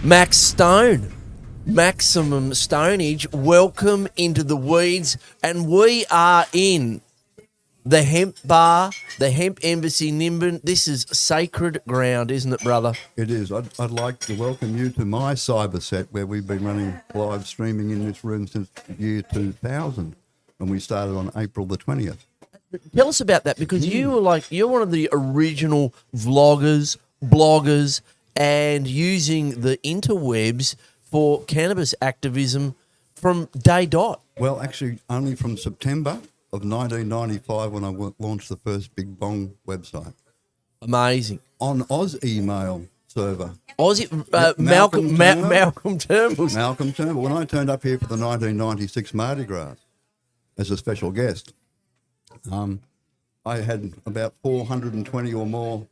Max Stone, Maximum Stonage, welcome into the weeds, and we are in the hemp bar, the hemp embassy Nimbin. This is sacred ground, isn't it, brother? It is. I'd like to welcome you to my cyber set where we've been running live streaming in this room since the year 2000, and we started on April the 20th. Tell us about that, because you're one of the original vloggers, bloggers, and using the interwebs for cannabis activism from day dot. Well, actually, only from September of 1995 when I launched the first Big Bong website. Amazing. On Oz email server. Aussie, Malcolm Turnbull. Malcolm Turnbull. Malcolm Turnbull. When I turned up here for the 1996 Mardi Gras as a special guest, I had about 420 or more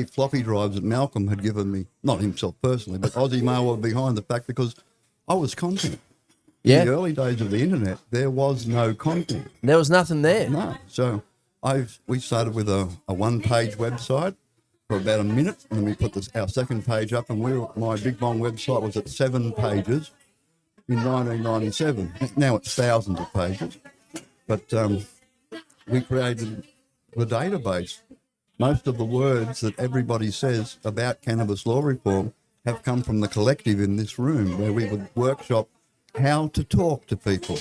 floppy drives that Malcolm had given me, not himself personally, but Aussie Mail were behind the fact because I was content. Yeah. In the early days of the internet, there was no content. There was nothing there. No. So we started with a one-page website for about a minute, and then we put our second page up, and my Big Bong website was at 7 pages in 1997. Now it's thousands of pages. But we created the database. Most of the words that everybody says about cannabis law reform have come from the collective in this room, where we would workshop how to talk to people,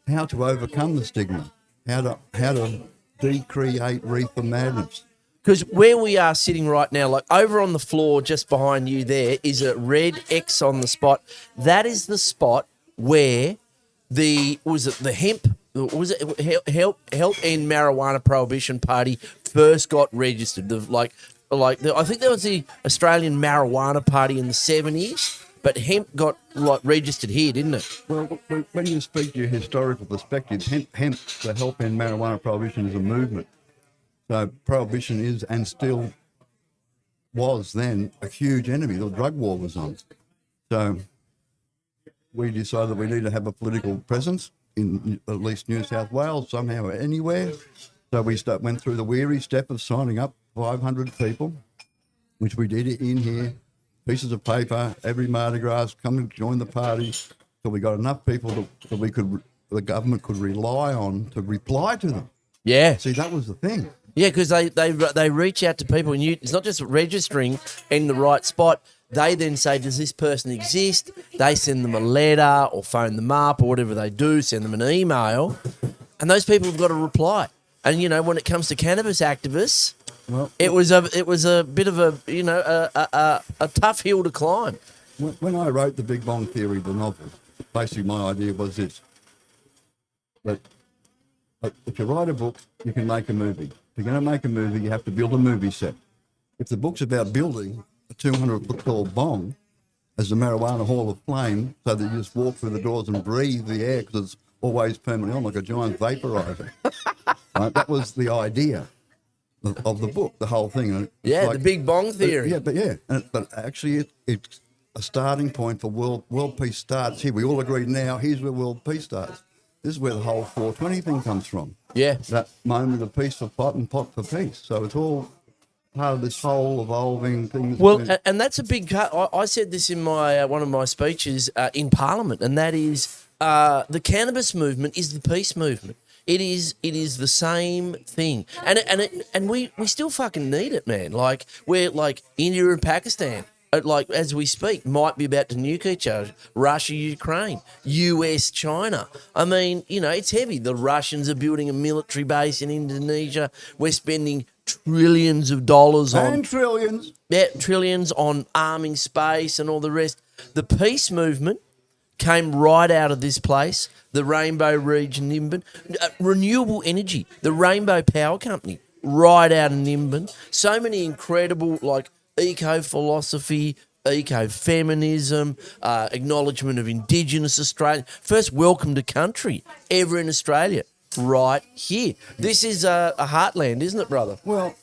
how to overcome the stigma, how to decreate reefer madness. Because where we are sitting right now, like over on the floor just behind you there, is a red X on the spot. That is the spot where Help End Marijuana Prohibition Party first got registered. I think there was the Australian Marijuana Party in the 70s, but hemp got registered here, didn't it? Well, when you speak to your historical perspective, hemp, the Help End Marijuana Prohibition is a movement. So prohibition is, and still was then, a huge enemy. The drug war was on. So we decided we need to have a political presence in at least New South Wales, somehow, anywhere. So we went through the weary step of signing up 500 people, which we did in here, pieces of paper, every Mardi Gras, come and join the party. So we got enough people that the government could rely on to reply to them. Yeah. See, that was the thing. Yeah, because they reach out to people, and it's not just registering in the right spot. They then say, does this person exist? They send them a letter or phone them up or whatever they do, send them an email, and those people have got to reply. And, when it comes to cannabis activists, well, it was a bit of a tough hill to climb. When I wrote the Big Bong Theory, the novel, basically my idea was this: that if you write a book, you can make a movie. If you're going to make a movie, you have to build a movie set. If the book's about building a 200-foot-tall bong as the Marijuana Hall of Flame, so that you just walk through the doors and breathe the air because it's always permanently on, like a giant vaporizer. Right? That was the idea of the book, the whole thing. And the Big Bong Theory. But actually it's a starting point for world peace starts here. We all agree now, here's where world peace starts. This is where the whole 420 thing comes from. Yeah. That moment of peace for pot and pot for peace. So it's all part of this whole evolving thing. Well, and that's a big cut. I said this in my one of my speeches in Parliament, and that is the cannabis movement is the peace movement. It is the same thing, and we still fucking need it, man. Like we're like India and Pakistan. Like as we speak, might be about to nuke each other. Russia, Ukraine, US, China. I mean, it's heavy. The Russians are building a military base in Indonesia. We're spending trillions of dollars on trillions. Yeah, trillions on arming space and all the rest. The peace movement came right out of this place. The Rainbow region, Nimbin, renewable energy. The Rainbow Power Company, right out of Nimbin. So many incredible eco-philosophy, eco-feminism, acknowledgement of Indigenous Australia. First welcome to country ever in Australia, right here. This is a heartland, isn't it, brother? Well,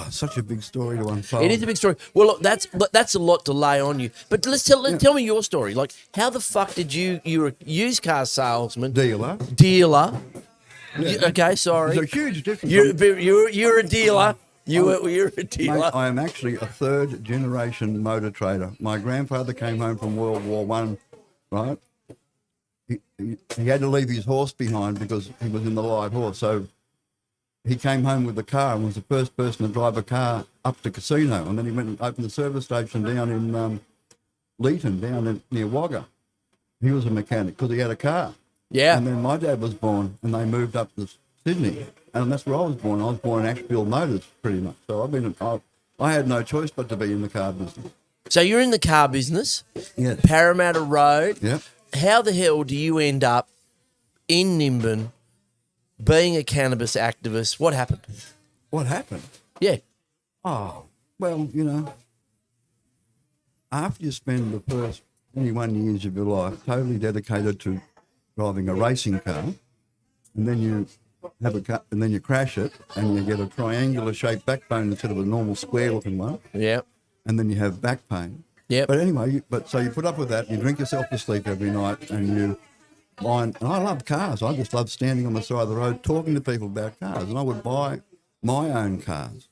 such a big story to unfold. It is a big story. Well, look, that's a lot to lay on you. But tell me your story. Like, how the fuck did you're a used car salesman. Dealer. Okay, sorry. There's a huge difference. You're a dealer. You're a dealer. Mate, I am actually a third generation motor trader. My grandfather came home from World War One, right? He had to leave his horse behind because he was in the light horse. So he came home with the car and was the first person to drive a car up to casino. And then he went and opened the service station down in Leeton, near Wagga. He was a mechanic because he had a car. Yeah. And then my dad was born and they moved up to Sydney. And that's where I was born. I was born in Ashfield Motors, pretty much. So I had no choice but to be in the car business. So you're in the car business, Yeah. Parramatta Road. Yeah. How the hell do you end up in Nimbin being a cannabis activist? What happened? What happened? Yeah. Oh, well, after you spend the first 21 years of your life totally dedicated to driving a racing car, and then you have a car, and then you crash it, and you get a triangular shaped backbone instead of a normal square looking one, Yeah. and then you have back pain. Yep. But anyway, so you put up with that, you drink yourself to sleep every night, and you find, and I love cars. I just love standing on the side of the road talking to people about cars, and I would buy my own cars.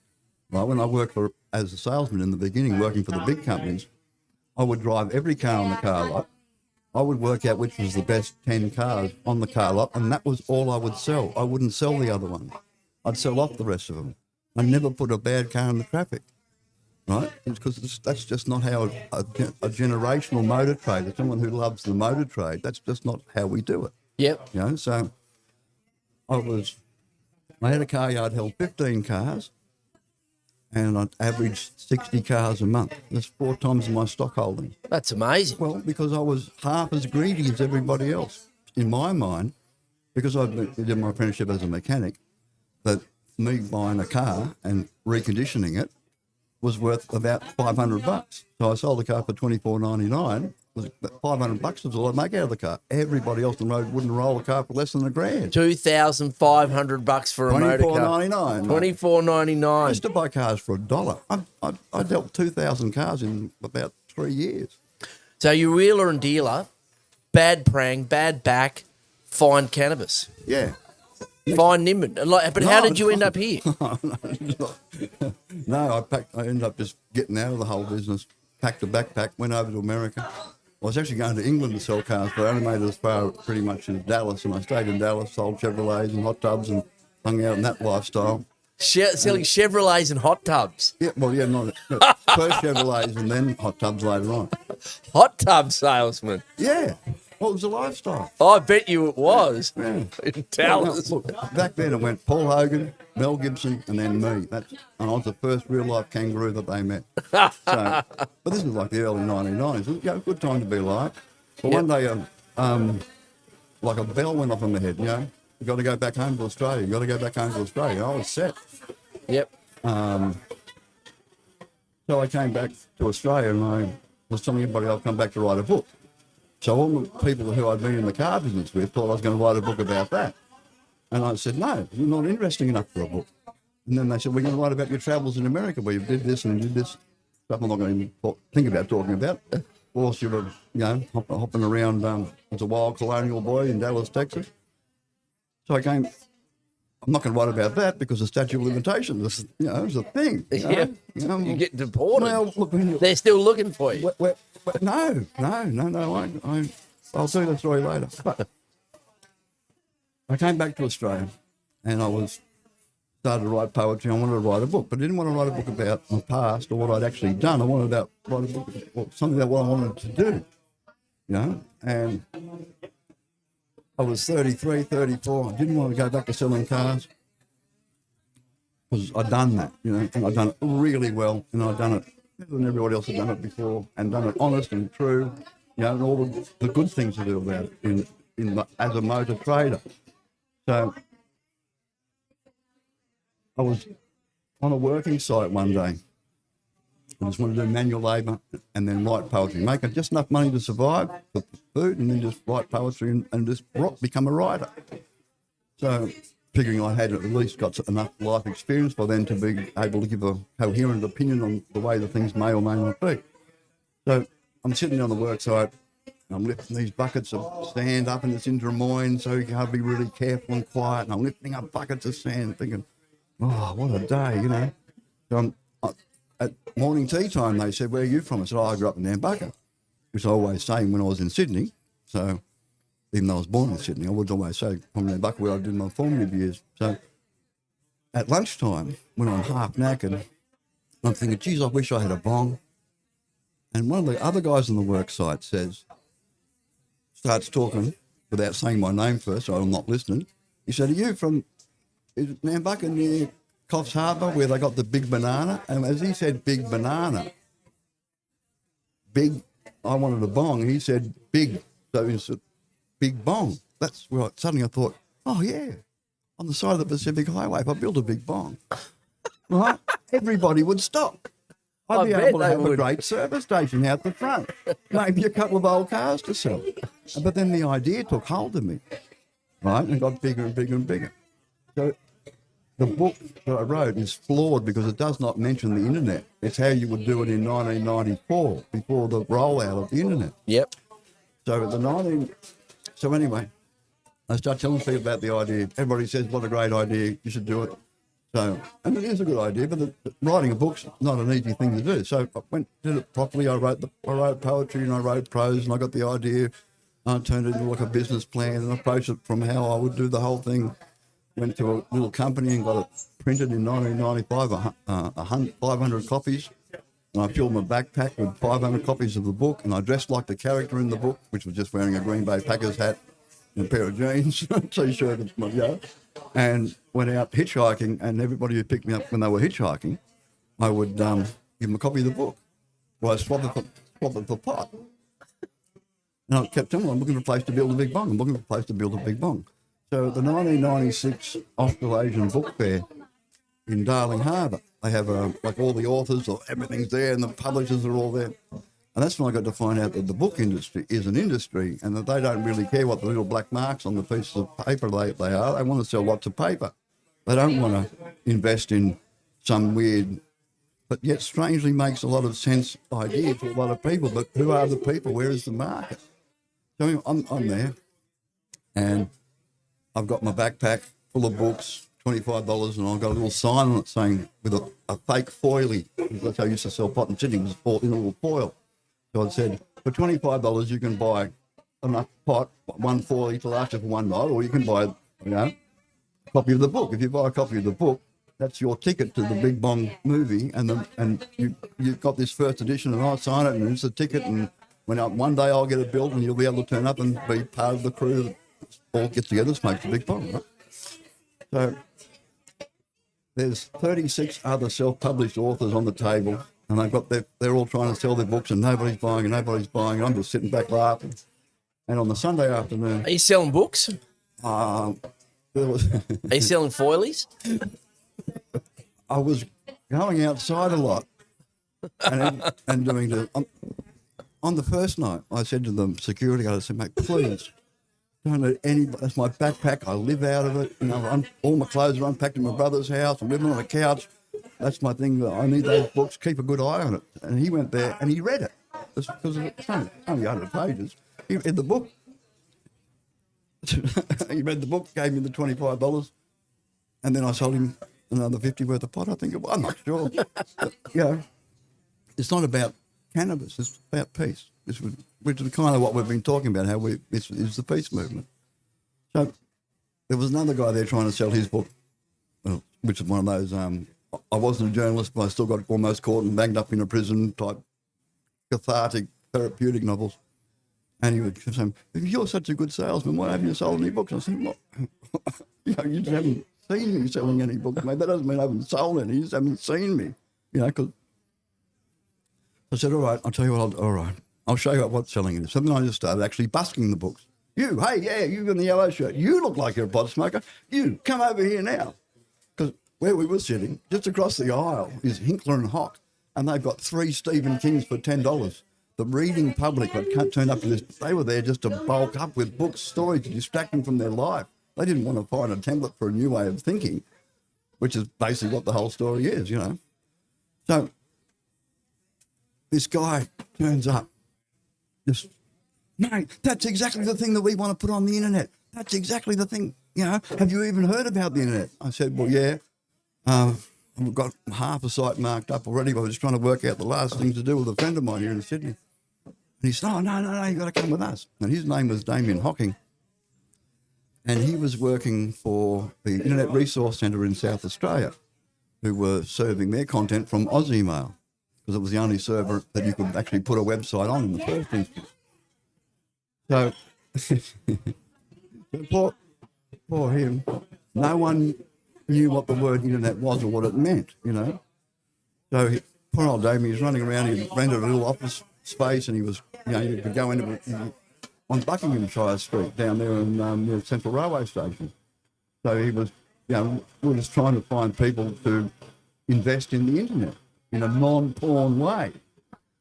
Right, when I worked as a salesman in the beginning, working for the big companies, I would drive every car on the car lot. I would work out which was the best 10 cars on the car lot, and that was all I would sell. I wouldn't sell the other ones. I'd sell off the rest of them. I never put a bad car in the traffic, right? Because that's just not how a generational motor trader, someone who loves the motor trade, that's just not how we do it. Yep. So I had a car yard, held 15 cars, and I'd average 60 cars a month. That's 4 times my stock holding. That's amazing. Well, because I was half as greedy as everybody else, in my mind, because I did my apprenticeship as a mechanic, that me buying a car and reconditioning it was worth about $500. So I sold the car for $24.99. Was $500 was all I'd make out of the car. Everybody else on the road wouldn't roll a car for less than $1,000. $2,500 for a motor car. $24.99. $24.99. I used to buy cars for $1. I dealt 2,000 cars in about 3 years. So you wheeler and dealer, bad prang, bad back, find cannabis. Yeah. Find Nimbin. But how did you end up here? No, I ended up just getting out of the whole business, packed a backpack, went over to America. I was actually going to England to sell cars, but I only made it as far pretty much as Dallas, and I stayed in Dallas, sold Chevrolets and hot tubs and hung out in that lifestyle. Selling Chevrolets and hot tubs. Yeah, well, first Chevrolets and then hot tubs later on. Hot tub salesman. Yeah, well, it was a lifestyle. I bet you it was. Yeah. In Dallas. Well, look, back then it went Paul Hogan, Mel Gibson, and then me. And I was the first real-life kangaroo that they met. But this was like the early 1990s. It was a good time to be alive. But one day, like a bell went off in my head, you got to go back home to Australia. You got to go back home to Australia. I was set. Yep. So I came back to Australia and I was telling everybody I'll come back to write a book. So all the people who I'd been in the car business with thought I was going to write a book about that. And I said, no, you're not interesting enough for a book. And then they said, we're going to write about your travels in America where you did this and did this. Stuff I'm not going to think about talking about. Whilst you were, hopping around as a wild colonial boy in Dallas, Texas. So I came, I'm not going to write about that because the statute of limitations, is a thing. You get deported. Well, look, they're still looking for you. No. I'll tell you the story later. But I came back to Australia and started to write poetry. I wanted to write a book, but I didn't want to write a book about my past or what I'd actually done. I wanted to write a book about something about what I wanted to do, and I was 33, 34. I didn't want to go back to selling cars because I'd done that, and I'd done it really well, and I'd done it better than everybody else had done it before, and done it honest and true, and all the good things to do about it as a motor trader. So I was on a working site one day. I just wanted to do manual labour and then write poetry, make just enough money to survive for food, and then just write poetry and just become a writer. So figuring I had at least got enough life experience for then to be able to give a coherent opinion on the way the things may or may not be. So I'm sitting on the work site, and I'm lifting these buckets of sand up, and it's in Des Moines, so you got to be really careful and quiet, and I'm lifting up buckets of sand thinking, oh, what a day, So at morning tea time, they said, "Where are you from?" I said, I grew up in Nambucca, which I always say when I was in Sydney. So even though I was born in Sydney, I would always say from Nambucca where I did my formative years. So at lunchtime, when I'm half knackered, I'm thinking, geez, I wish I had a bong. And one of the other guys on the work site starts talking without saying my name first, so I'm not listening. He said, "Are you from Nambucca near Coffs Harbour where they got the big banana?" And as he said big banana, big, I wanted a bong. He said big, so he said big bong. That's where suddenly I thought, oh yeah, on the side of the Pacific Highway, if I built a big bong, right, everybody would stop. I'd be able to have a great service station out the front, maybe a couple of old cars to sell. But then the idea took hold of me, right, and got bigger and bigger and bigger. So the book that I wrote is flawed because it does not mention the internet. It's how you would do it in 1994, before the rollout of the internet. Yep. So anyway, I start telling people about the idea. Everybody says, "What a great idea! You should do it." So, and it is a good idea, but writing a book's not an easy thing to do. So I did it properly. I wrote poetry and I wrote prose, and I got the idea. I turned it into like a business plan and approached it from how I would do the whole thing. Went to a little company and got it printed in 1995, 500 copies. And I filled my backpack with 500 copies of the book, and I dressed like the character in the book, which was just wearing a Green Bay Packers hat and a pair of jeans, T-shirt, and went out hitchhiking. And everybody who picked me up when they were hitchhiking, I would give them a copy of the book. Well, I swap it for pot. And I kept telling them, I'm looking for a place to build a big bong. I'm looking for a place to build a big bong. So the 1996 Australasian Book Fair in Darling Harbour, they have like all the authors, or everything's there, and the publishers are all there. And that's when I got to find out that the book industry is an industry, and that they don't really care what the little black marks on the pieces of paper they are. They want to sell lots of paper. They don't want to invest in some weird, but yet strangely makes a lot of sense idea to a lot of people. But who are the people? Where is the market? So I'm there, and I've got my backpack full of books, $25, and I've got a little sign on it saying, with a fake foilie, that's how I used to sell pot and sitting, in a little foil. So I said, for $25 you can buy enough pot, one foilie to last you for one night, or you can buy, a copy of the book. If you buy a copy of the book, that's your ticket to the Big Bong movie, and you've got this first edition, and I sign it, and it's a ticket, and one day I'll get it built, and you'll be able to turn up and be part of the crew that all get together, smoke the Big Bong, right? So there's 36 other self-published authors on the table, and they're all trying to sell their books, and nobody's buying, and I'm just sitting back laughing. And on the Sunday afternoon, Are you selling books? there was Are you selling foilies? I was going outside a lot and doing on the first night, I said to the security guard, I said, "Mate, please don't let anybody, that's my backpack, I live out of it, all my clothes are unpacked in my brother's house, I'm living on a couch, that's my thing, I need those books, keep a good eye on it." And he went there and he read it, because it's only 100 pages. He read the book. He read the book, gave me the $25, and then I sold him another 50 worth of pot, I think it was. I'm not sure. But, it's not about cannabis, it's about peace, which is kind of what we've been talking about, how this is the peace movement. So there was another guy there trying to sell his book, which is one of those, I wasn't a journalist, but I still got almost caught and banged up in a prison type cathartic, therapeutic novels. And he would say, "If you're such a good salesman, why haven't you sold any books?" I said, "Well, you just haven't seen me selling any books, mate. That doesn't mean I haven't sold any. You just haven't seen me, because." I said, "All right, I'll tell you what, I'll show you what's selling it." So then I just started actually busking the books. You in the yellow shirt, you look like you're a pot smoker. You, come over here now. Because where we were sitting, just across the aisle, is Hinkler and Hock, and they've got 3 Stephen Kings for $10. The reading public that turned up to this, they were there just to bulk up with books, stories to distract them from their life. They didn't want to find a template for a new way of thinking, which is basically what the whole story is, So this guy turns up, just, "Mate, that's exactly the thing that we want to put on the internet. That's exactly the thing, have you even heard about the internet?" I said, "Well, yeah. We've got half a site marked up already. But we're just trying to work out the last things to do with a friend of mine here in Sydney. And he said, oh, no, you got to come with us. And his name was Damien Hocking. And he was working for the Internet Resource Centre in South Australia, who were serving their content from Email, because it was the only server that you could actually put a website on in the first instance. So, poor him, no one knew what the word internet was or what it meant, you know. So poor old Damien, he was running around, he rented a little office space, and he was, you know, you could go into it on Buckinghamshire Street down there in near Central Railway Station. So he was, you know, we were just trying to find people to invest in the internet in a non-porn way.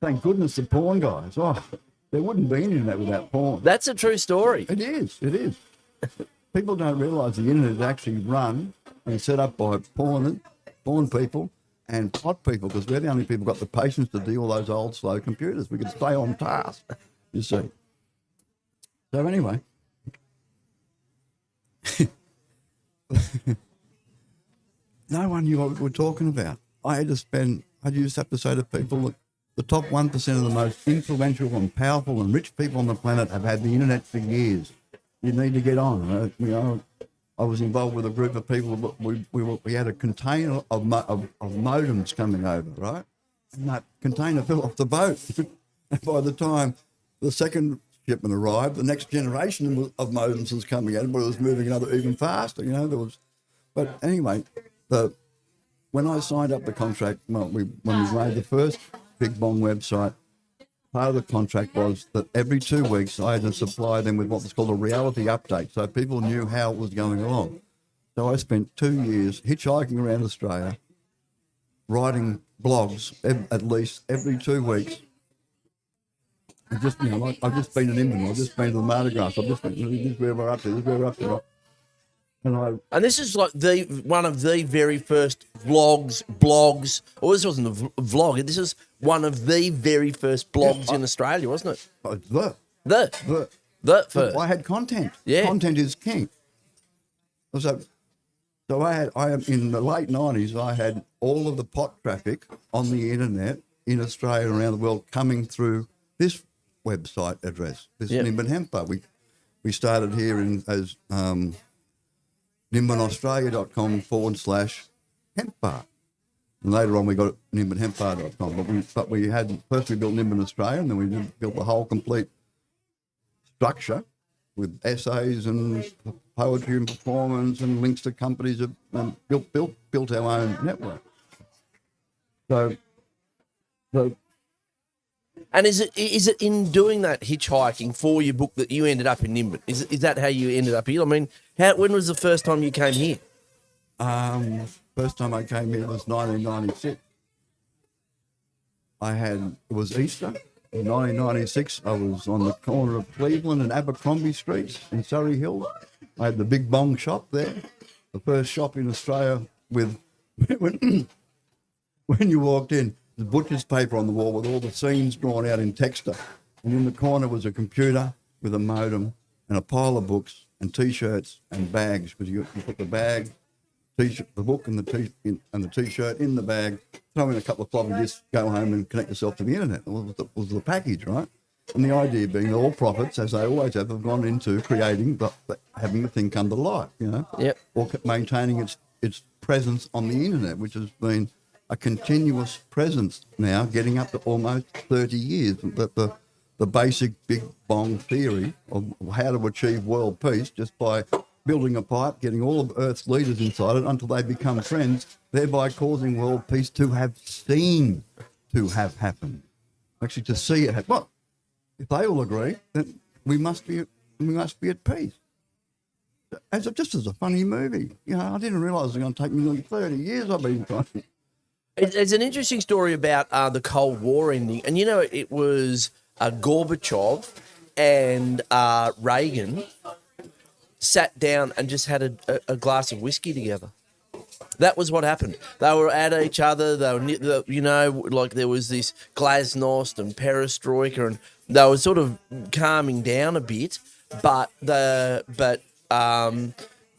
Thank goodness the porn guys. Oh, there wouldn't be internet without porn. That's a true story. It is. People don't realise the internet is actually run and set up by porn people and pot people, because we're the only people got the patience to deal with those old slow computers. We can stay on task, you see. So anyway, no one knew what we were talking about. I used to have to say to people, look, the top 1% of the most influential and powerful and rich people on the planet have had the internet for years. You need to get on. You know, I was involved with a group of people. We had a container of modems coming over, right? And that container fell off the boat. And by the time the second shipment arrived, the next generation of modems was coming out, but it was moving even faster. You know, But anyway, when I signed up the contract, when we made the first Big Bong website, part of the contract was that every 2 weeks I had to supply them with what was called a reality update, so people knew how it was going along. So I spent 2 years hitchhiking around Australia, writing blogs at least every 2 weeks. I've just been in Invermore, I've just been to the Mardi Gras, I've just been, this is where we're up to, And this is like one of the very first blogs. Or this wasn't a vlog. This is one of the very first blogs in Australia, wasn't it? The first. I had content. Yeah. Content is king. So I am in the late 90s. I had all of the pot traffic on the internet in Australia and around the world coming through this website address, this Nimbin Hemp Bar. We started here as nimbinaustralia.com/hemp bar. And later on we got nimbinhempbar.com. But we first we built Nimbin Australia, and then we built the whole complete structure with essays and poetry and performance and links to companies, and built our own network. So and is it in doing that hitchhiking for your book that you ended up in Nimbin? Is that how you ended up here? I mean, when was the first time you came here? First time I came here was 1996. It was Easter in 1996. I was on the corner of Cleveland and Abercrombie Streets in Surrey Hills. I had the Big Bong shop there, the first shop in Australia with when you walked in, the butcher's paper on the wall with all the scenes drawn out in texture. And in the corner was a computer with a modem and a pile of books and T-shirts and bags, because you put the bag, T-shirt, the book and the T-shirt in the bag, throw in a couple of floppy disks, go home and connect yourself to the internet. It was the package, right? And the idea being that all profits, as they always have gone into creating, having the thing come to life, you know? Yep. Or maintaining its presence on the internet, which has been a continuous presence now, getting up to almost 30 years. That the basic Big Bong theory of how to achieve world peace just by building a pipe, getting all of Earth's leaders inside it until they become friends, thereby causing world peace to have seemed to have happened. Actually, to see it happen. Well, if they all agree, then we must be at peace. Just as a funny movie. You know, I didn't realise it was going to take me nearly 30 years I've been trying. There's an interesting story about the Cold War ending. And, you know, it was Gorbachev and Reagan sat down and just had a glass of whiskey together. That was what happened. They were at each other. They were, you know, like there was this glasnost and perestroika, and they were sort of calming down a bit. But they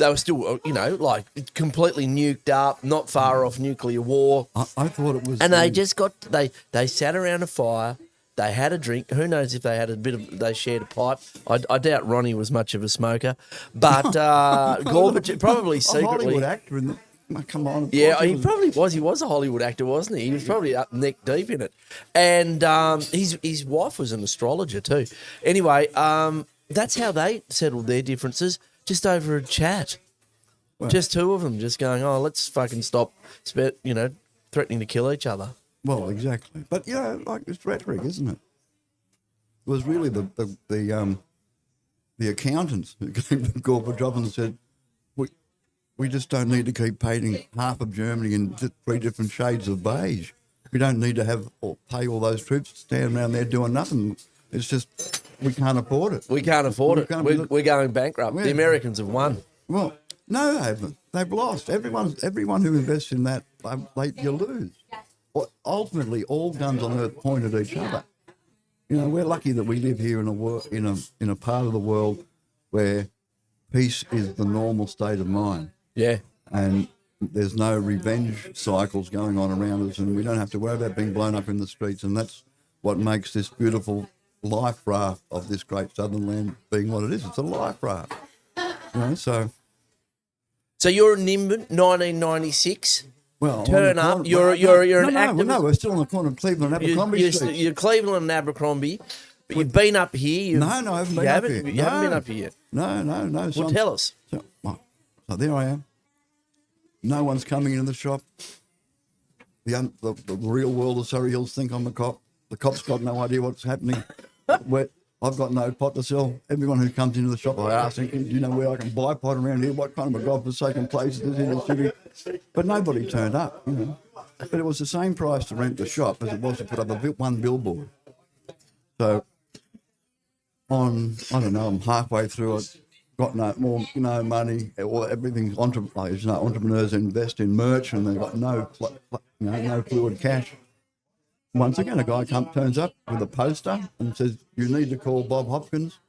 They were still, like completely nuked up, not far off nuclear war. I thought it was... And they just they sat around a fire. They had a drink. Who knows if they had they shared a pipe. I doubt Ronnie was much of a smoker. But Gorbachev, probably secretly. A Hollywood actor in the... Come on. Yeah, he probably was. He was a Hollywood actor, wasn't he? He was probably up neck deep in it. And his wife was an astrologer too. Anyway, that's how they settled their differences, just over a chat. Well, just two of them just going, oh, let's fucking stop, threatening to kill each other. Well, exactly. But, like it's rhetoric, isn't it? It was really the accountants who came to Gorbachev and said, we just don't need to keep painting half of Germany in 3 different shades of beige. We don't need to pay all those troops to stand around there doing nothing. It's just we can't afford it. We can't afford it. We're going bankrupt. Yeah. The Americans have won. Well, no, they haven't. They've lost. Everyone who invests in that, you lose. Well, ultimately, all guns on earth point at each other. We're lucky that we live here in a part of the world where peace is the normal state of mind. Yeah. And there's no revenge cycles going on around us, and we don't have to worry about being blown up in the streets. And that's what makes this beautiful life raft of this great southern land being what it is. It's a life raft. So you're in Nimbin, 1996. Well, turn up. You're an activist. No, we're still on the corner of Cleveland and Abercrombie Street. You're Cleveland and Abercrombie, but you've been up here. No, I haven't been up here. You haven't been up here yet? No. Well, tell us. So there I am. No one's coming into the shop. The real world of Surrey Hills think I'm a cop. The cop's got no idea what's happening. I've got no pot to sell. Everyone who comes into the shop, I ask them, do you know where I can buy pot around here? What kind of a godforsaken place is this in the city? But nobody turned up, But it was the same price to rent the shop as it was to put up one billboard. So I don't know, I'm halfway through it, got no more, money, everything's entrepreneurs invest in merch and they've got no fluid cash. Once again, a guy turns up with a poster and says, you need to call Bob Hopkins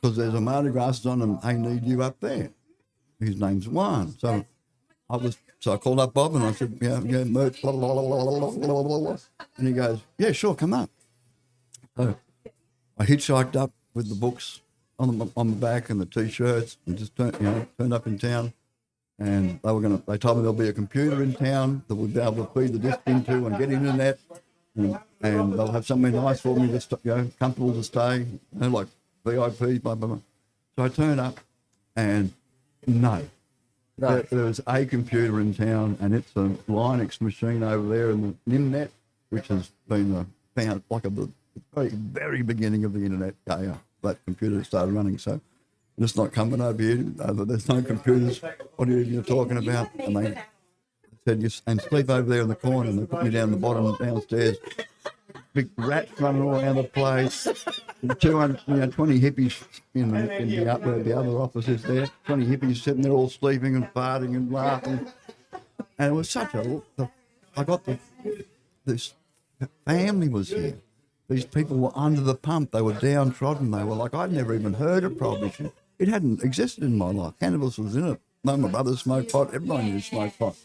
because there's a Mardi Gras on and they need you up there. His name's Juan. So I called up Bob and I said, yeah, merch, blah, blah, blah, blah, blah, blah, blah. And he goes, yeah, sure, come up. So I hitchhiked up with the books on the back and the T-shirts and just turned up in town. And they told me there'll be a computer in town that we'll be able to feed the disc into and get internet. And they'll have somewhere nice for me to, comfortable to stay, like VIP, blah, blah, blah. So I turned up and no. There was a computer in town and it's a Linux machine over there in the Nimnet, which has been found like at the very, very beginning of the internet. That computer started running. So just not coming over here. There's no computers. What are you talking about? And they said, and sleep over there in the corner. And they put me down the bottom downstairs. Big rats running all around the place. 20 hippies in the other offices there. 20 hippies sitting there all sleeping and farting and laughing. And it was such this family was here. These people were under the pump. They were downtrodden. They were like, I'd never even heard of Prohibition. It hadn't existed in my life. Cannabis was in it. My brother smoked pot. Everyone used to smoke pot.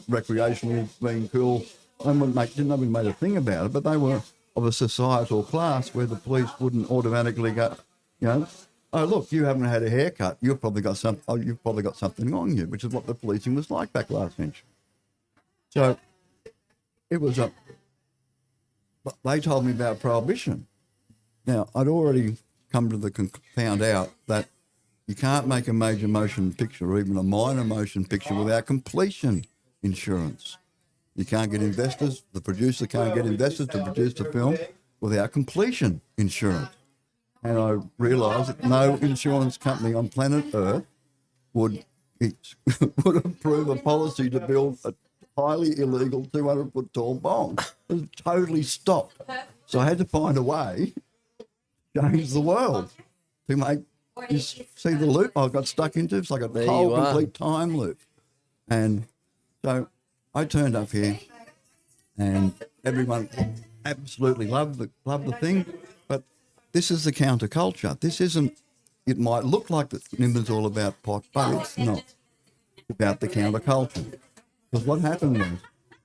Recreational, being cool. Nobody made a thing about it, but they were of a societal class where the police wouldn't automatically go, oh, look, you haven't had a haircut. You've probably got something on you, which is what the policing was like back last century. So it was they told me about Prohibition. Now, I'd already come to found out that you can't make a major motion picture or even a minor motion picture without completion insurance. You can't get investors, the producer can't get investors to produce the film without completion insurance. And I realised that no insurance company on planet Earth would approve a policy to build a highly illegal 200-foot tall bomb. It was totally stopped. So I had to find a way to change the world to make you see the loop I got stuck into. It's like a whole complete time loop. And so I turned up here and everyone absolutely loved the thing, but this is the counterculture. This isn't it might look like that Nimbin's all about pot, but it's not. It's about the counterculture. Because what happened was,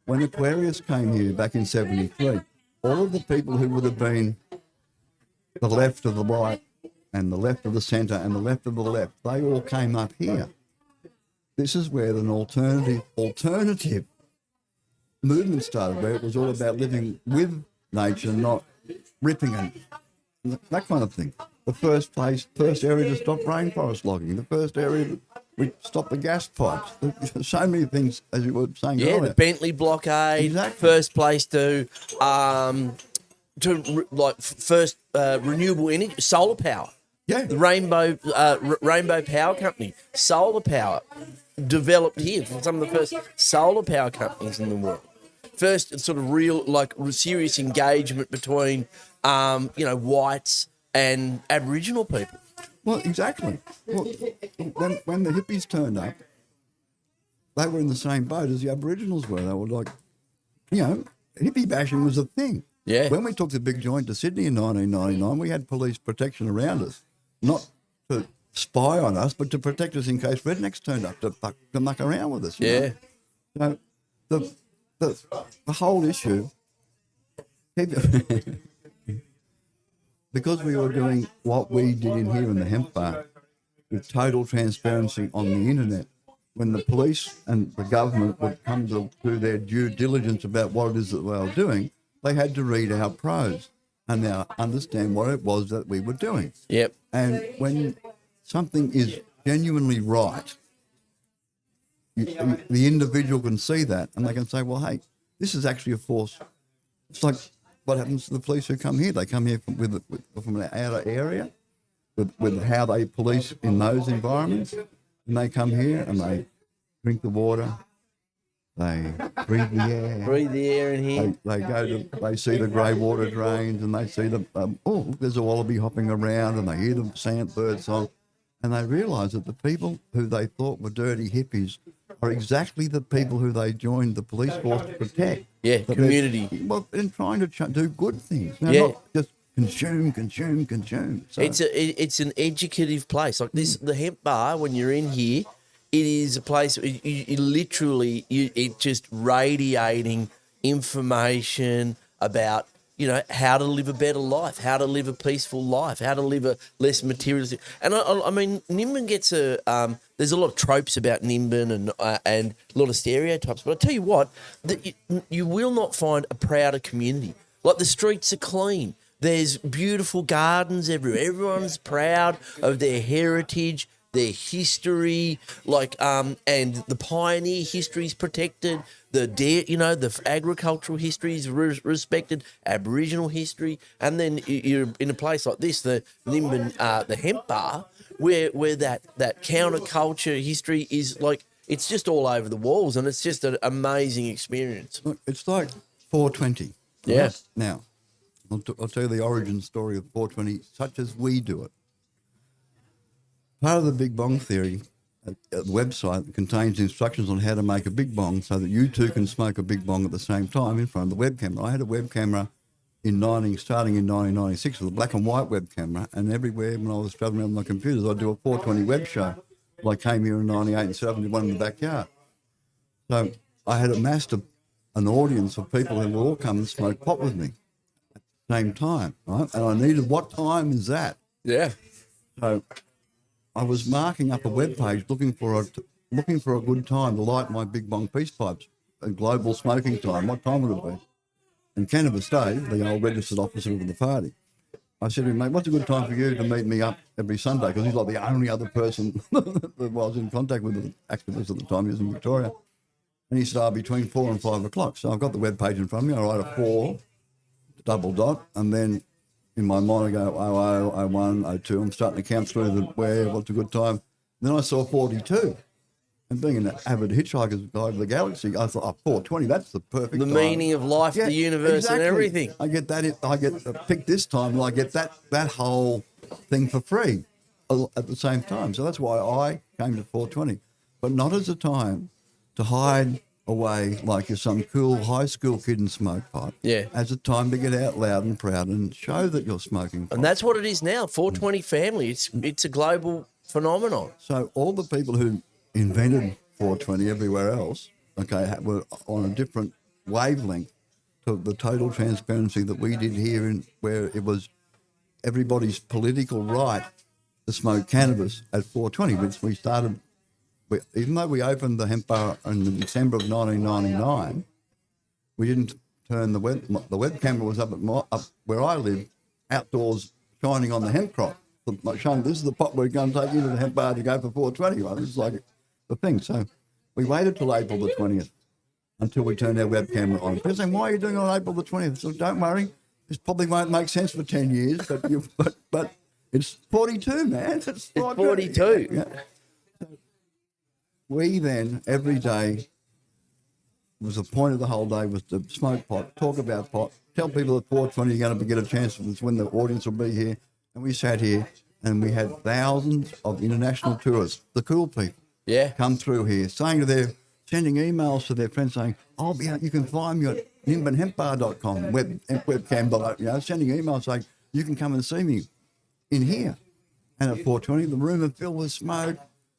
when Aquarius came here back in 73, all of the people who would have been the left of the right and the left of the centre and the left of the left, they all came up here. This is where an alternative movement started, where it was all about living with nature, not ripping and that kind of thing. The first area to stop rainforest logging, the first area that we stopped the gas pipes. So many things, as you were saying earlier. The Bentley blockade, Exactly. first place to renewable energy, solar power. Yeah. The Rainbow Power Company, solar power, developed here. Some of the first solar power companies in the world. First sort of real, serious engagement between, whites and Aboriginal people. Well, exactly. Well, when the hippies turned up, they were in the same boat as the Aboriginals were. They were like, hippie bashing was a thing. Yeah. When we took the big joint to Sydney in 1999, we had police protection around us, not to spy on us, but to protect us in case rednecks turned up to muck around with us. You know? So the whole issue, because we were doing what we did in here in the hemp bar, with total transparency on the internet, when the police and the government would come to do their due diligence about what it is that they were doing, they had to read our prose and now understand what it was that we were doing. Yep. And when something is genuinely right, the individual can see that and they can say, well, hey, this is actually a force. It's like what happens to the police who come here. They come here from an outer area with how they police in those environments. And they come here and they drink the water, they breathe the air. Breathe the air in here. They see the grey water drains and they see there's a wallaby hopping around and they hear the sandbird song and they realise that the people who they thought were dirty hippies are exactly the people who they joined the police force to protect. Yeah, community. And trying to do good things. Now, not just consume. So, it's an educative place. Like this, the hemp bar, when you're in here, it is a place, it's just radiating information about, how to live a better life, how to live a peaceful life, how to live a less materialistic. And I mean, Nimbin gets there's a lot of tropes about Nimbin and a lot of stereotypes. But I tell you what, you will not find a prouder community. Like the streets are clean. There's beautiful gardens everywhere. Everyone's proud of their heritage, their history, and the pioneer history is protected. The agricultural history is respected, Aboriginal history, and then you're in a place like this, the Nimbin, the hemp bar, where that counterculture history is it's just all over the walls, and it's just an amazing experience. Look, it's like 420. Yeah. Right? Now, I'll tell you the origin story of 420, such as we do it. Part of the Big Bong theory, the website contains instructions on how to make a big bong so that you too can smoke a big bong at the same time in front of the web camera. I had a web camera starting in 1996 with a black and white web camera, and everywhere when I was travelling around with my computers, I'd do a 420 web show. Well, I came here in 98 and set up and did one in the backyard. So I had amassed an audience of people who would all come and smoke pot with me at the same time, right? And I needed, what time is that? Yeah. So I was marking up a web page looking for a good time to light my big bong peace pipes, a global smoking time. What time would it be? And Cannabis Dave, the old registered officer of the party, I said to him, mate, what's a good time for you to meet me up every Sunday? Because he's like the only other person that was in contact with the activists at the time. He was in Victoria. And he said, between 4 and 5 o'clock. So I've got the web page in front of me. I write a 4, double dot, and then in my mind I go 00, 01, 02. I'm starting to count through what's a good time. Then I saw 42. And being an avid hitchhiker's guide of the galaxy, I thought, 420, that's the perfect time. The meaning of life, the universe, exactly. And everything. I get that. I get pick this time, and I get that whole thing for free at the same time. So that's why I came to 420, but not as a time to hide away like you're some cool high school kid and smoke pot. Yeah. As a time to get out loud and proud and show that you're smoking pot. And that's what it is now. 420 family. It's a global phenomenon. So all the people who invented 420 everywhere else, okay, were on a different wavelength to the total transparency that we did here, where it was everybody's political right to smoke cannabis at 420, which we started. Even though we opened the hemp bar in December of 1999, we didn't turn the web camera was up where I live, outdoors, shining on the hemp crop, like showing this is the pot we're going to take into the hemp bar to go for 420. Right? This is like the thing. So we waited till April the 20th until we turned our web camera on. People saying, "Why are you doing it on April the 20th?" So don't worry, this probably won't make sense for 10 years, but it's 42, man. It's 42. Yeah. We then, every day, was the point of the whole day was to smoke pot, talk about pot, tell people at 420 you're going to get a chance, it's when the audience will be here. And we sat here and we had thousands of international tourists, the cool people, come through here, sending emails to their friends saying, "Oh, yeah, you can find me at nimbanhempbar.com, webcam, sending emails saying, you can come and see me in here." And at 420, the room was filled with smoke.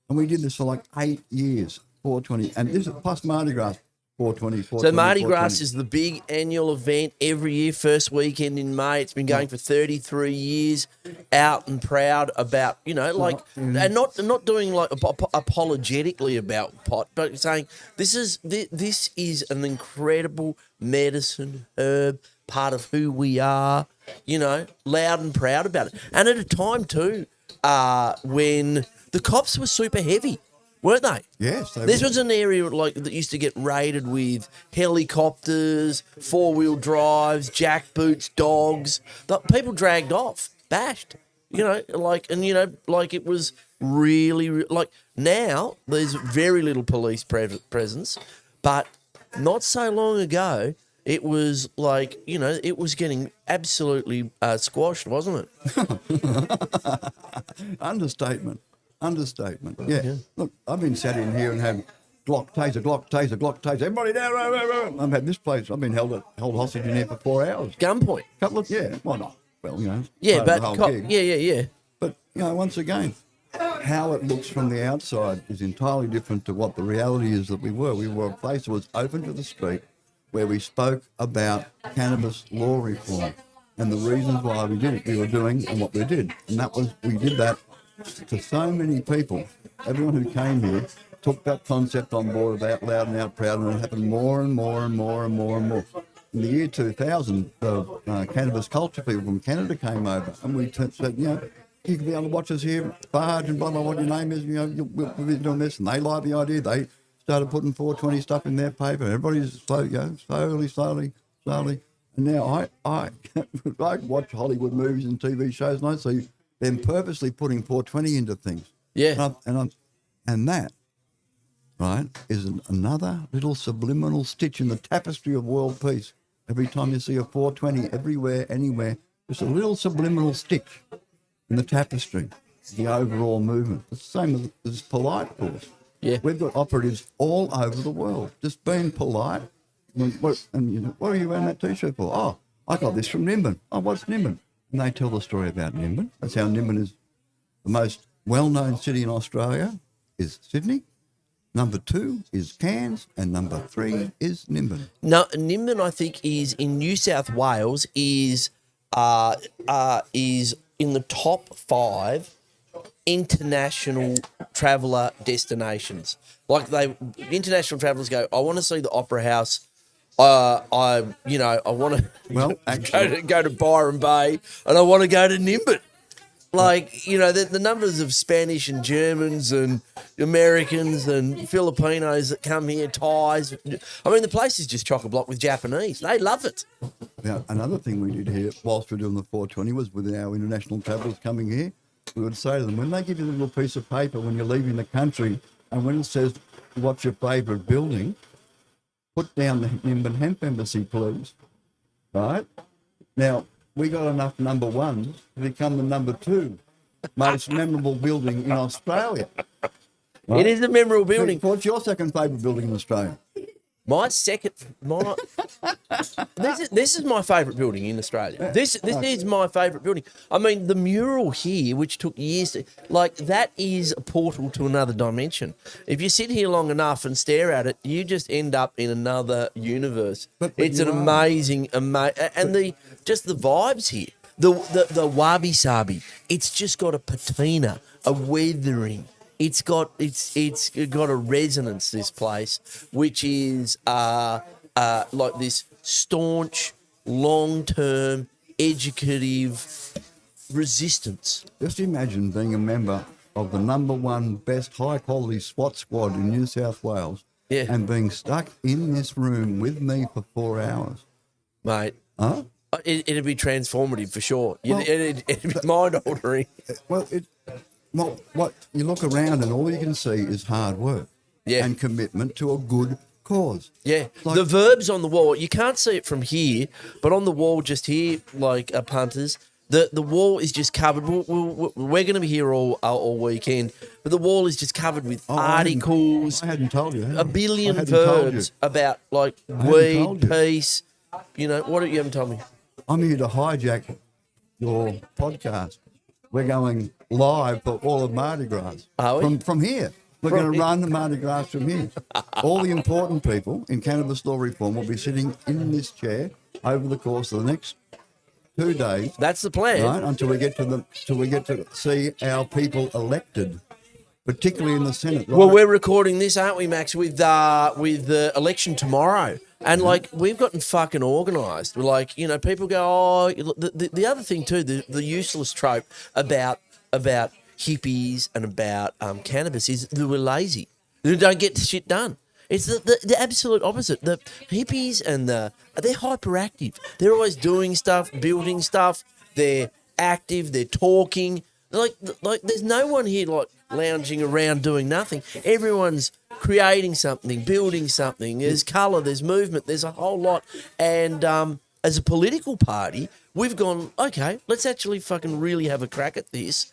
And we did this for like 8 years, 420. And this is plus Mardi Gras, 420. So Mardi Gras is the big annual event every year, first weekend in May. It's been going for 33 years, out and proud about, and not doing like apologetically about pot, but saying this is an incredible medicine, herb, part of who we are, loud and proud about it. And at a time too, when the cops were super heavy, weren't they? Yes. This was an area that used to get raided with helicopters, four-wheel drives, jackboots, dogs. The people dragged off, bashed. It was really now there's very little police presence, but not so long ago it was it was getting absolutely squashed, wasn't it? Understatement. Yeah. Look, I've been sat in here and had Glock taser. Everybody down. I've had this place. I've been held hostage in here for 4 hours. Gunpoint. Why not? Well, Yeah, but the whole gig. yeah. But once again, how it looks from the outside is entirely different to what the reality is that we were. We were a place that was open to the street, where we spoke about cannabis law reform and the reasons why we did it. We were doing and what we did, and we did that to so many people. Everyone who came here took that concept on board of out loud and out proud, and it happened more and more. In the year 2000, the cannabis culture people from Canada came over, and we said, you can be able to watch us here, Barge and blah, blah, what your name is, we'll be doing this. And they liked the idea. They started putting 420 stuff in their paper. Everybody's slowly. And now I watch Hollywood movies and TV shows, and I see them purposely putting 420 into things. Yeah. And that, right, is another little subliminal stitch in the tapestry of world peace. Every time you see a 420 everywhere, anywhere, it's a little subliminal stitch in the tapestry, the overall movement. It's the same as polite force. Yeah. We've got operatives all over the world, just being polite. What are you wearing that T-shirt for? Oh, I got this from Nimbin. Oh, what's Nimbin? And they tell the story about Nimbin. That's how Nimbin is the most well-known city in Australia is Sydney. Number 2 is Cairns, and number 3 is Nimbin. No, Nimbin, I think, is in New South Wales, is in the top 5 international traveller destinations. International travellers go, I want to see the Opera House. I want to go to Byron Bay, and I want to go to Nimbin. The numbers of Spanish and Germans and Americans and Filipinos that come here, Thais. I mean, the place is just chock-a-block with Japanese. They love it. Now, another thing we did here whilst we were doing the 420 was with our international travellers coming here, we would say to them, when they give you a little piece of paper when you're leaving the country, and when it says, what's your favourite building, put down the Nimbin Hemp Embassy, please. Right? Now, we got enough number 1s to become the number 2 most memorable building in Australia. Right? It is a memorable building. What's your second favourite building in Australia? This is my favourite building in Australia. This is my favourite building. I mean, the mural here, which took years to, like, that is a portal to another dimension. If you sit here long enough and stare at it, you just end up in another universe. But it's an amazing, and the vibes here. The wabi sabi, it's just got a patina, a weathering. It's got a resonance, this place, which is like this staunch, long-term, educative resistance. Just imagine being a member of the #1 best high-quality SWAT squad in New South Wales, and being stuck in this room with me for 4 hours, mate. Huh? It'd be transformative for sure. It'd be mind-altering. Well, what you look around and all you can see is hard work and commitment to a good cause. Yeah, the verbs on the wall, you can't see it from here, but on the wall just here, like punters, the wall is just covered. We're going to be here all weekend, but the wall is just covered with articles. I hadn't told you. A billion verbs about like weed, peace. You know, what you haven't told me? I'm here to hijack your podcast. We're going live for all of Mardi Gras. Are we? From here. We're going to run the Mardi Gras from here. All the important people in cannabis law reform will be sitting in this chair over the course of the next 2 days. That's the plan. Right, until we get to see our people elected, particularly in the Senate. Right? Well, we're recording this, aren't we, Max, with the election tomorrow. And, like, we've gotten fucking organised. We're like, you know, people go, the other thing too, the useless trope about hippies and about cannabis is that we're lazy. We don't get shit done. It's the absolute opposite. The hippies and they're hyperactive. They're always doing stuff, building stuff. They're active. They're talking. Like there's no one here like lounging around doing nothing. Everyone's creating something, building something. There's colour, there's movement, there's a whole lot. And as a political party, we've gone, okay, let's actually fucking really have a crack at this.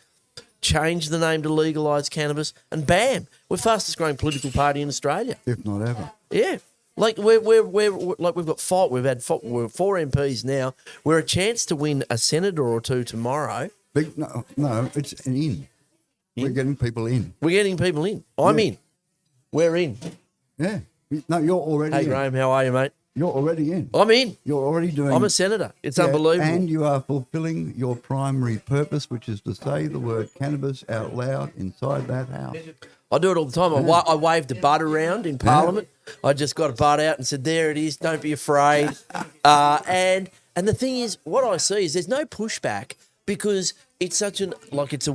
Change the name to Legalise Cannabis, and bam, we're fastest growing political party in Australia, if not ever. Yeah, like we're like we've got five. We're 4 MPs now. We're a chance to win a senator or two tomorrow. No, it's an in. We're getting people in. We're getting people in. I'm in. We're in. Yeah. No, you're already in. Hey, Graham, how are you, mate? You're already in. I'm in. You're already doing... I'm a senator. It's unbelievable. And you are fulfilling your primary purpose, which is to say the word cannabis out loud inside that house. I do it all the time. Yeah. I waved a bud around in Parliament. Yeah. I just got a bud out and said, there it is, don't be afraid. And the thing is, what I see is there's no pushback because it's such it's a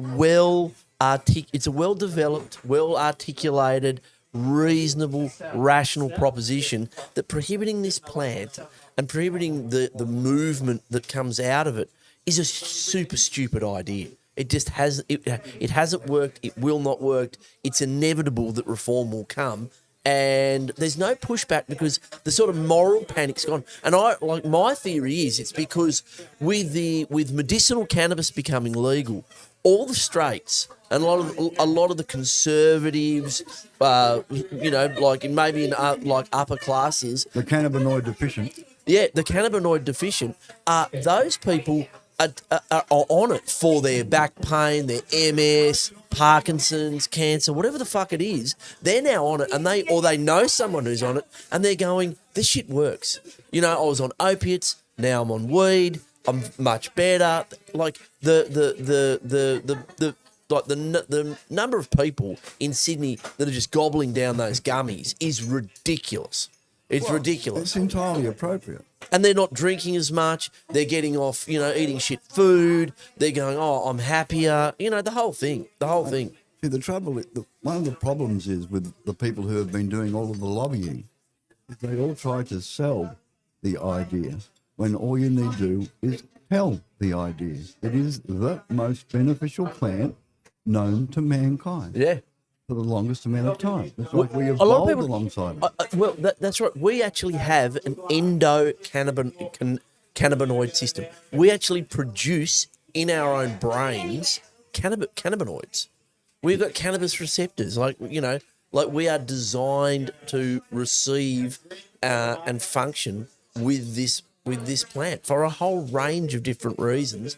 well-developed, well-articulated, reasonable, rational proposition that prohibiting this plant and prohibiting the movement that comes out of it is a super stupid idea. It just it hasn't worked. It will not work. It's inevitable that reform will come, and there's no pushback because the sort of moral panic's gone. And my theory is it's because with medicinal cannabis becoming legal, all the straights and a lot of the conservatives, maybe in upper classes, the cannabinoid deficient. Yeah, the cannabinoid deficient. Those people are on it for their back pain, their MS, Parkinson's, cancer, whatever the fuck it is. They're now on it, and they know someone who's on it, and they're going, this shit works. You know, I was on opiates, now I'm on weed. I'm much better. Like the number of people in Sydney that are just gobbling down those gummies is ridiculous. It's ridiculous. It's entirely appropriate. And they're not drinking as much. They're getting off, eating shit food. They're going, oh, I'm happier. The whole thing. See, the trouble, one of the problems is with the people who have been doing all of the lobbying, is they all try to sell the idea when all you need to do is tell the idea. It is the most beneficial plant known to mankind. Yeah. For the longest amount of time. It's like we evolved alongside it. That's right. We actually have an endocannabinoid system. We actually produce in our own brains cannabinoids. We've got cannabis receptors. Like, we are designed to receive and function with this plant for a whole range of different reasons.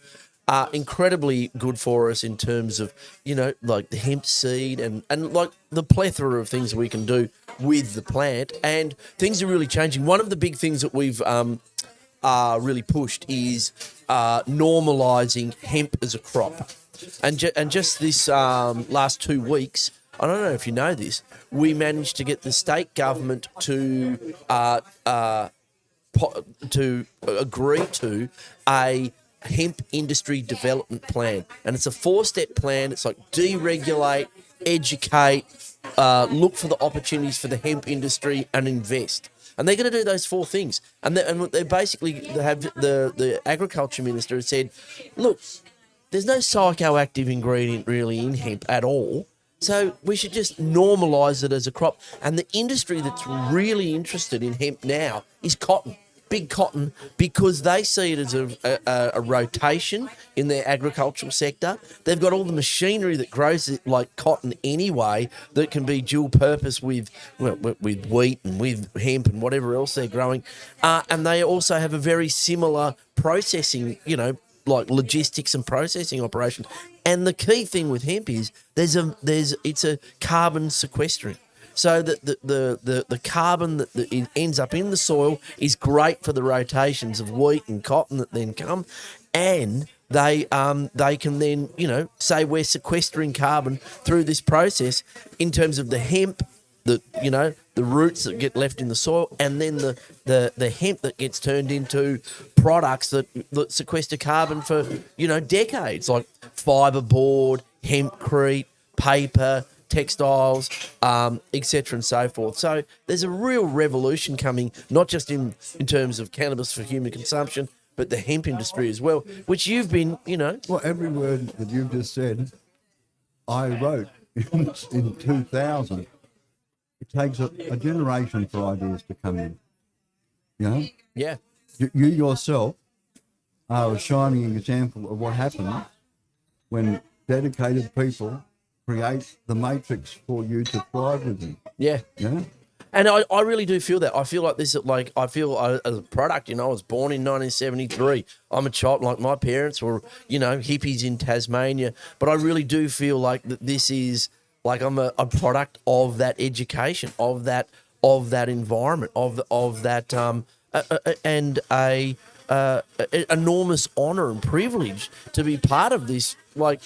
Incredibly good for us in terms of, like the hemp seed and like the plethora of things we can do with the plant. And things are really changing. One of the big things that we've really pushed is normalising hemp as a crop. And just this last 2 weeks, I don't know if you know this, we managed to get the state government to agree to a hemp industry development plan. And it's a 4-step plan. It's like deregulate, educate, look for the opportunities for the hemp industry and invest. And they're going to do those 4 things. And they basically have the agriculture minister has said, look, there's no psychoactive ingredient really in hemp at all. So we should just normalise it as a crop. And the industry that's really interested in hemp now is cotton, big cotton, because they see it as a rotation in their agricultural sector. They've got all the machinery that grows it like cotton anyway that can be dual purpose with wheat and with hemp and whatever else they're growing. And they also have a very similar processing, like logistics and processing operation. And the key thing with hemp is it's a carbon sequestering. So that the carbon that it ends up in the soil is great for the rotations of wheat and cotton that then come, and they can then say we're sequestering carbon through this process in terms of the hemp, the roots that get left in the soil, and then the hemp that gets turned into products that sequester carbon for decades, like fiberboard, hempcrete, paper, textiles, etc. and so forth. So there's a real revolution coming, not just in terms of cannabis for human consumption, but the hemp industry as well, which you've been, Well, every word that you've just said, I wrote in 2000. It takes a generation for ideas to come in. Yeah. You yourself are a shining example of what happens when dedicated people create the matrix for you to thrive within. Yeah. And I really do feel that. I feel like this, I feel as a product, I was born in 1973. I'm a child, like my parents were, hippies in Tasmania. But I really do feel like that this is, like I'm a product of that education, of that environment, of that, and a enormous honour and privilege to be part of this, like,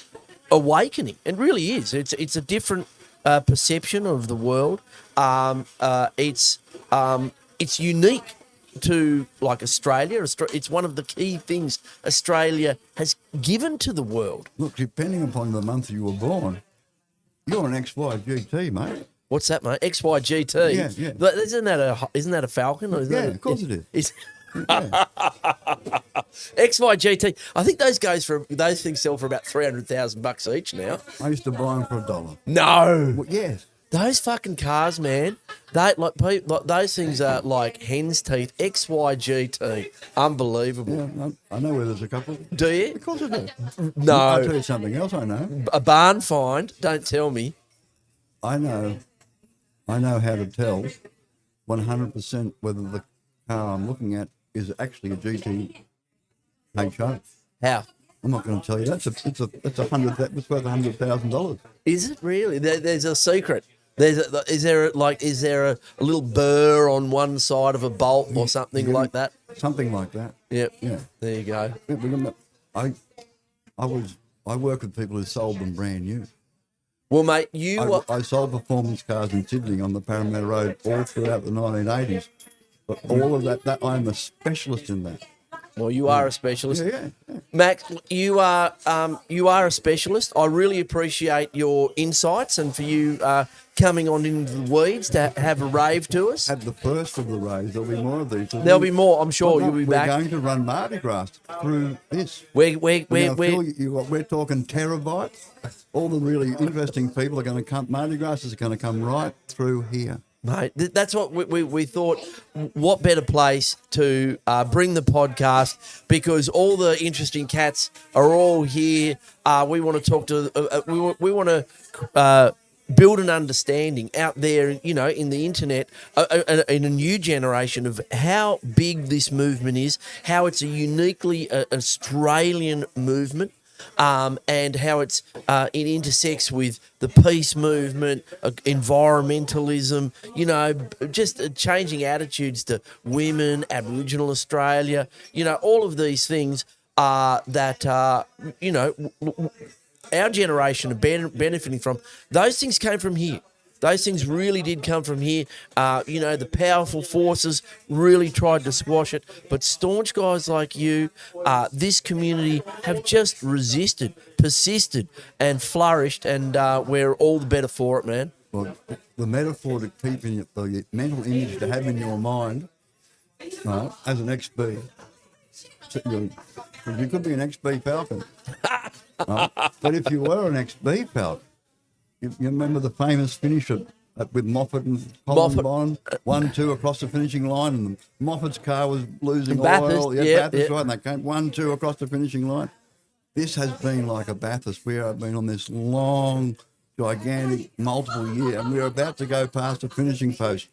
awakening. It really is. It's a different perception of the world. It's unique to, like, Australia. It's one of the key things Australia has given to the world. Look, depending upon the month you were born, you're an XYGT, mate. What's that, mate? XYGT. Yeah. But isn't that a falcon? Or Of course it is. Yeah. XYGT. I think those things sell for about $300,000 each now. I used to buy them for $1. No. Well, yes. Those fucking cars, man. Those things are like hen's teeth. XYGT. Unbelievable. Yeah, I know where there's a couple. Do you? Of course I do. No. I'll tell you something else I know. A barn find. Don't tell me. I know how to tell 100% whether the car I'm looking at is actually a GT HO. How? I'm not going to tell you. It's worth $100,000. Is it really? There's a secret. Is there a little burr on one side of a bolt or something like that? Something like that. Yep. Yeah. There you go. I work with people who sold them brand new. Well, mate, I sold performance cars in Sydney on the Parramatta Road all throughout the 1980s. But all of that I'm a specialist in that. Well, you are a specialist. Yeah. Max, you are a specialist. I really appreciate your insights and for you coming on into the weeds to have a rave to us. Had the first of the raves. There'll be more of these. There'll be more, I'm sure. You'll be back. We're going to run Mardi Gras through this. We're talking terabytes. All the really interesting people are going to come. Mardi Gras is going to come right through here. Mate, that's what we thought. What better place to bring the podcast, because all the interesting cats are all here. We want to talk to. We want to build an understanding out there, you know, in the internet, in a new generation of how big this movement is, how it's a uniquely Australian movement, and how it intersects with the peace movement, environmentalism, you know, just changing attitudes to women, Aboriginal Australia, you know, all of these things that, you know, our generation are benefiting from. Those things came from here. Those things really did come from here. You know, the powerful forces really tried to squash it, but staunch guys like you, this community, have just resisted, persisted, and flourished, and we're all the better for it, man. Well, the metaphor to keep in the mental image to have in your mind, right, as an XB, you could be an XB Falcon. Right? But if you were an XB Falcon, you remember the famous finish with Moffat and Bond, 1-2 across the finishing line, and Moffat's car was losing oil. Bathurst, right, and they came 1-2 across the finishing line. This has been like a Bathurst. We have been on this long, gigantic, multiple year, and we're about to go past the finishing post.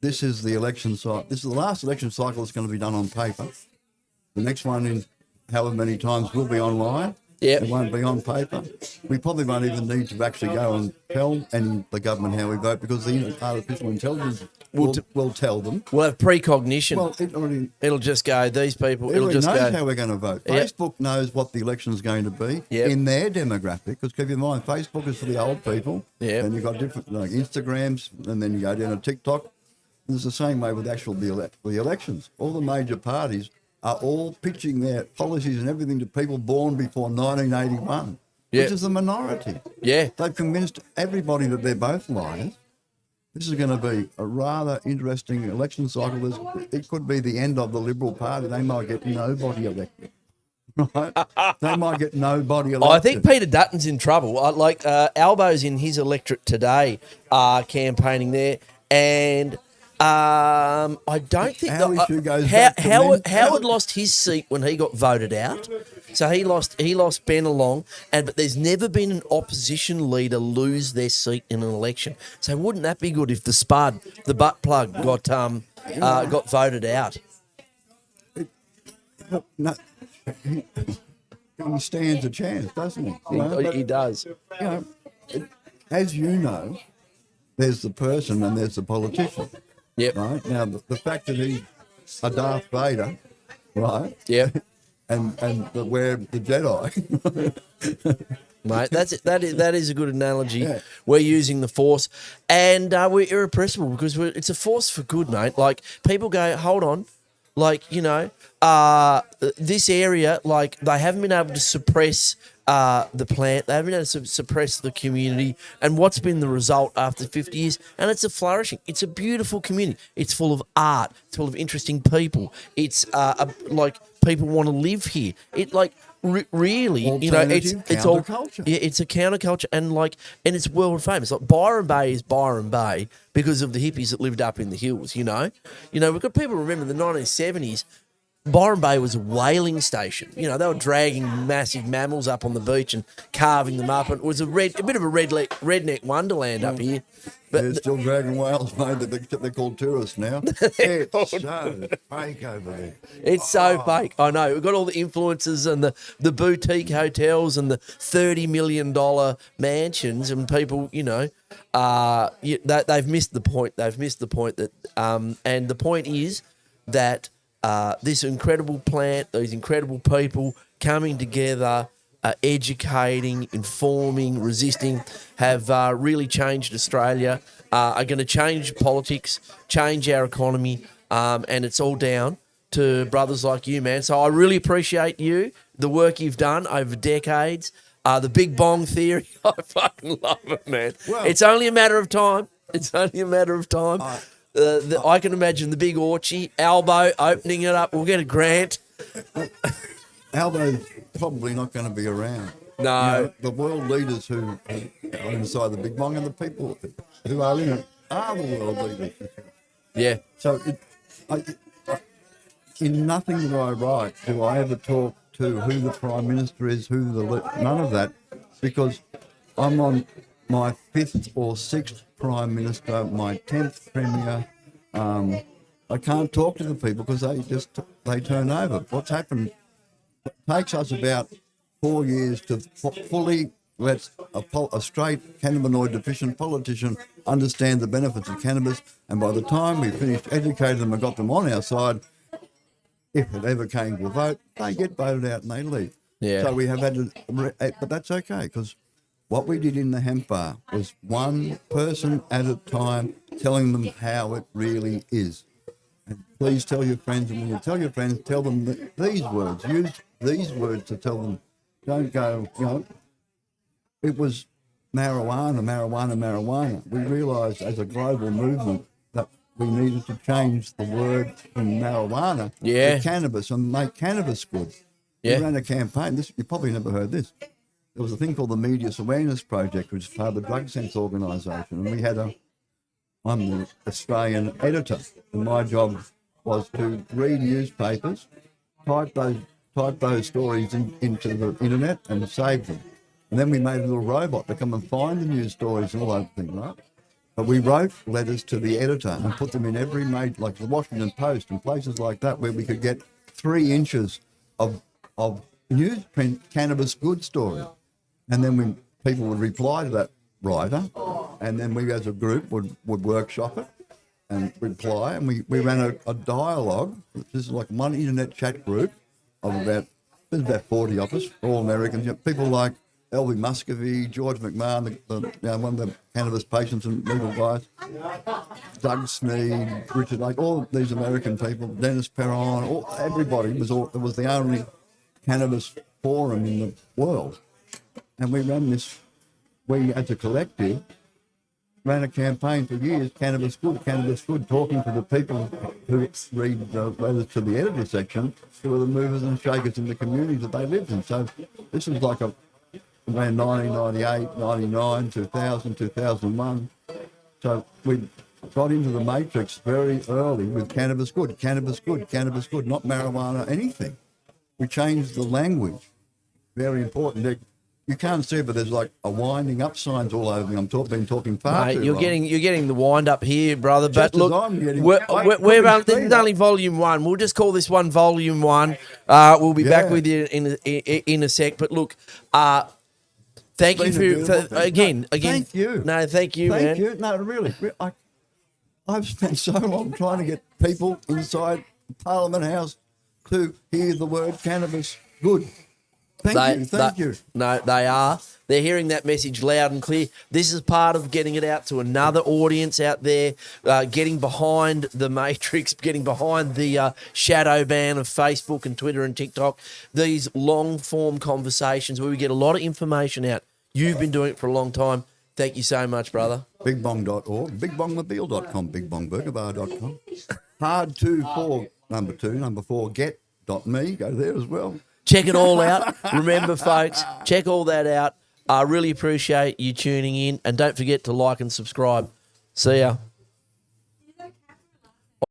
This is the election cycle. This is the last election cycle that's going to be done on paper. The next one, in however many times, will be online. Yep. It won't be on paper. We probably won't even need to actually go and tell the government how we vote, because the artificial intelligence will tell them. We'll have precognition. Well, it'll just go, these people, it it'll just knows go. how we're going to vote. Yep. Facebook knows what the election is going to be in their demographic, because keep in mind, Facebook is for the old people. Yep. And you've got different, like Instagrams, and then you go down to TikTok. And it's the same way with the elections. All the major parties are all pitching their policies and everything to people born before 1981, which is the minority. Yeah. They've convinced everybody that they're both liars. This is going to be a rather interesting election cycle. It could be the end of the Liberal Party. They might get nobody elected. Right? They might get nobody elected. I think Peter Dutton's in trouble. Albo's in his electorate today, campaigning there, and I don't think Howard lost his seat when he got voted out. So he lost Ben along, but there's never been an opposition leader lose their seat in an election. So wouldn't that be good if the Spud, the butt plug, got voted out? No, he stands a chance, doesn't he? He does. You know, as you know, there's the person and there's the politician. Yep. Right? Now, the fact that he's a Darth Vader, right? Yep. And we're the Jedi. Mate, that is a good analogy. Yeah. We're using the Force, and we're irrepressible because it's a force for good, mate. Like, people go, hold on, like, you know, this area, like, they haven't been able to suppress the plant. They haven't been able to suppress the community. And what's been the result after 50 years? And it's a flourishing. It's a beautiful community. It's full of art. It's full of interesting people. It's like, people want to live here. It, like, really, you know, it's all counterculture. Yeah, it's a counterculture, and it's world famous. Like, Byron Bay is Byron Bay because of the hippies that lived up in the hills. You know, we've got people remember the 1970s. Byron Bay was a whaling station. You know, they were dragging massive mammals up on the beach and carving them up. And it was a bit of a redneck wonderland up here. But they're still dragging whales, mate. They're called tourists now. It's so fake over there. It's so fake. I know. We've got all the influences and the boutique hotels and the $30 million mansions, and people, you know, they've missed the point. They've missed the point that, and the point is that this incredible plant, these incredible people coming together, educating, informing, resisting, have really changed Australia, are going to change politics, change our economy, and it's all down to brothers like you, man. So I really appreciate you, the work you've done over decades, the Big Bong theory. I fucking love it, man. Well, it's only a matter of time. It's only a matter of time. I can imagine the big orchie, Albo opening it up. We'll get a grant. Albo's probably not going to be around. No. You know, the world leaders who are inside the Big Bong and the people who are in it are the world leaders. Yeah. So in nothing that I write do I ever talk to who the Prime Minister is, none of that, because I'm on my 5th or 6th Prime Minister, my 10th Premier. I can't talk to the people because they turn over. What's happened, it takes us about 4 years to fully let a straight cannabinoid deficient politician understand the benefits of cannabis, and by the time we finished educating them and got them on our side, if it ever came to a vote, they get voted out and they leave. Yeah. So we have had to, but that's okay, because what we did in the hemp bar was one person at a time telling them how it really is. And please tell your friends, and when you tell your friends, tell them these words. Use these words to tell them. Don't go, it was marijuana, marijuana, marijuana. We realised as a global movement that we needed to change the word from marijuana to cannabis and make cannabis good. Yeah. We ran a campaign. You probably never heard this. There was a thing called the Media's Awareness Project, which is part of the Drug Sense organisation, and I'm the Australian editor, and my job was to read newspapers, type those stories into the internet and save them. And then we made a little robot to come and find the news stories and all that thing, right? But we wrote letters to the editor and put them in every major, like the Washington Post and places like that, where we could get 3 inches of newsprint cannabis good story. And then people would reply to that writer, and then we as a group would workshop it and reply, and we ran a dialogue. This is like one internet chat group of there's about 40 of us, all Americans. People like Elvie Muscovy, George McMahon, one of the cannabis patients and legal guys, Doug Sneed, Richard Lake, all these American people, Dennis Perron, everybody. It was the only cannabis forum in the world. And we ran this, we as a collective ran a campaign for years, Cannabis Good, talking to the people who read the letters to the editor section, who were the movers and shakers in the communities that they lived in. So this was like around 1998, 99, 2000, 2001. So we got into the matrix very early with Cannabis Good, not marijuana, anything. We changed the language. Very important. You can't see, but there's like a winding up signs all over me. I'm been talking far Mate, too you're long. You're getting the wind up here, brother. Just But look, as I'm getting, this is only volume 1. We'll just call this one volume 1. We'll be back with you in a sec. But look, thank you for again. Thank you. No, thank you, man. Thank you. No, really. I've spent so long trying to get people inside Parliament House to hear the word cannabis good. Thank you. No, they are. They're hearing that message loud and clear. This is part of getting it out to another audience out there, getting behind the matrix, getting behind the shadow ban of Facebook and Twitter and TikTok. These long-form conversations where we get a lot of information out. You've been doing it for a long time. Thank you so much, brother. Bigbong.org, bigbongmobile.com, bigbongburgerbar.com. Hard 2 4, number 4, get.me. Go there as well. Check it all out. Remember, folks, check all that out. I really appreciate you tuning in. And don't forget to like and subscribe. See ya.